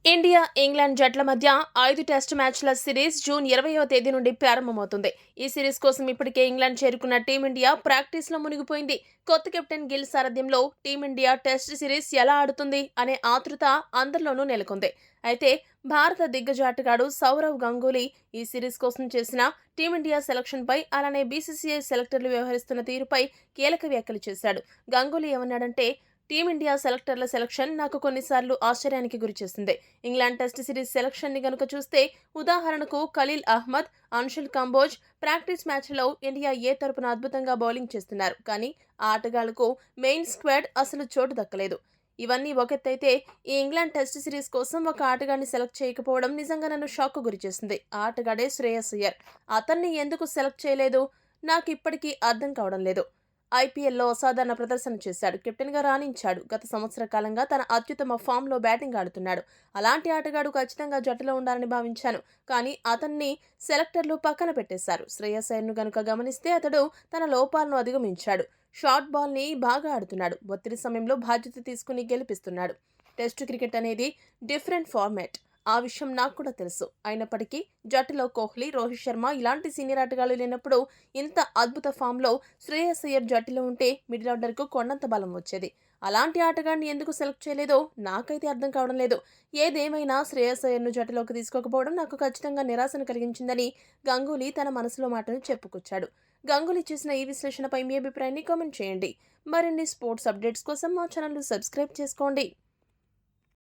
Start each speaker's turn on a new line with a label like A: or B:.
A: India, England జట్ల మధ్య 5 test మ్యాచ్ల సిరీస్ జూన్ 20వ తేదీ నుండి ప్రారంభమవుతుంది. ఈ సిరీస్ కోసం ఇప్పటికే ఇంగ్లాండ్ చేరుకున్న టీమిండియా ప్రాక్టీస్లో మునిగిపోయింది. కొత్త కెప్టెన్ గిల్ సారథ్యంలో టీమిండియా టెస్ట్ సిరీస్ ఎలా ఆడుతుంది అనే ఆతృత అందరిలోనూ నెలకొంది. అయితే భారత దిగ్గజ ఆటగాడు సౌరవ్ గంగూలీ ఈ సిరీస్ కోసం చేసిన టీమిండియా సెలక్షన్పై, అలానే బీసీసీఐ సెలెక్టర్లు వ్యవహరిస్తున్న తీరుపై కీలక వ్యాఖ్యలు చేశాడు. గంగూలీ ఏమన్నాడంటే, టీమిండియా సెలెక్టర్ల సెలక్షన్ నాకు కొన్నిసార్లు ఆశ్చర్యానికి గురిచేసింది. ఇంగ్లాండ్ టెస్ట్ సిరీస్ సెలక్షన్ ని గనుక చూస్తే, ఉదాహరణకు ఖలీల్ అహ్మద్, అన్షుల్ కంబోజ్ ప్రాక్టీస్ మ్యాచ్లో ఇండియా ఏ తరపున అద్భుతంగా బౌలింగ్ చేస్తున్నారు. కానీ ఆ ఆటగాళ్లకు మెయిన్ స్క్వాడ్ అసలు చోటు దక్కలేదు. ఇవన్నీ ఒకెత్తైతే, ఈ ఇంగ్లాండ్ టెస్ట్ సిరీస్ కోసం ఒక ఆటగాడిని సెలెక్ట్ చేయకపోవడం నిజంగా నన్ను షాక్ గురిచేసింది. ఆ ఆటగాడే శ్రేయస్ అయ్యర్. అతన్ని ఎందుకు సెలెక్ట్ చేయలేదు నాకు ఇప్పటికీ అర్థం కావడం లేదు. ఐపీఎల్లో అసాధారణ ప్రదర్శన చేశాడు. కెప్టెన్గా రాణించాడు. గత సంవత్సర కాలంగా తన అత్యుత్తమ ఫామ్లో బ్యాటింగ్ ఆడుతున్నాడు. అలాంటి ఆటగాడు ఖచ్చితంగా జట్టులో ఉండాలని భావించాను. కానీ అతన్ని సెలెక్టర్లు పక్కన పెట్టేశారు. శ్రేయస్ అయ్యర్ను గనుక గమనిస్తే, అతడు తన లోపాలను అధిగమించాడు. షార్ట్ బాల్ని బాగా ఆడుతున్నాడు. ఒత్తిడి సమయంలో బాధ్యత తీసుకుని గెలిపిస్తున్నాడు. టెస్టు క్రికెట్ అనేది డిఫరెంట్ ఫార్మాట్. ఆ విషయం నాకు కూడా తెలుసు. అయినప్పటికీ జట్టులో కోహ్లీ, రోహిత్ శర్మ ఇలాంటి సీనియర్ ఆటగాళ్లు లేనప్పుడు ఇంత అద్భుత ఫామ్లో శ్రేయస్ అయ్యర్ జట్టులో ఉంటే మిడిల్ ఆర్డర్కు కొండంత బలం వచ్చేది. అలాంటి ఆటగాడిని ఎందుకు సెలెక్ట్ చేయలేదో నాకైతే అర్థం కావడం లేదు. ఏదేమైనా శ్రేయస్ అయ్యర్ను జట్టులోకి తీసుకోకపోవడం నాకు ఖచ్చితంగా నిరాశను కలిగించిందని గంగూలీ తన మనసులో మాటను చెప్పుకొచ్చాడు. గంగూలీ చేసిన ఈ విశ్లేషణపై మీ అభిప్రాయాన్ని కామెంట్ చేయండి. మరిన్ని స్పోర్ట్స్ అప్డేట్స్ కోసం మా ఛానల్ను సబ్స్క్రైబ్ చేసుకోండి.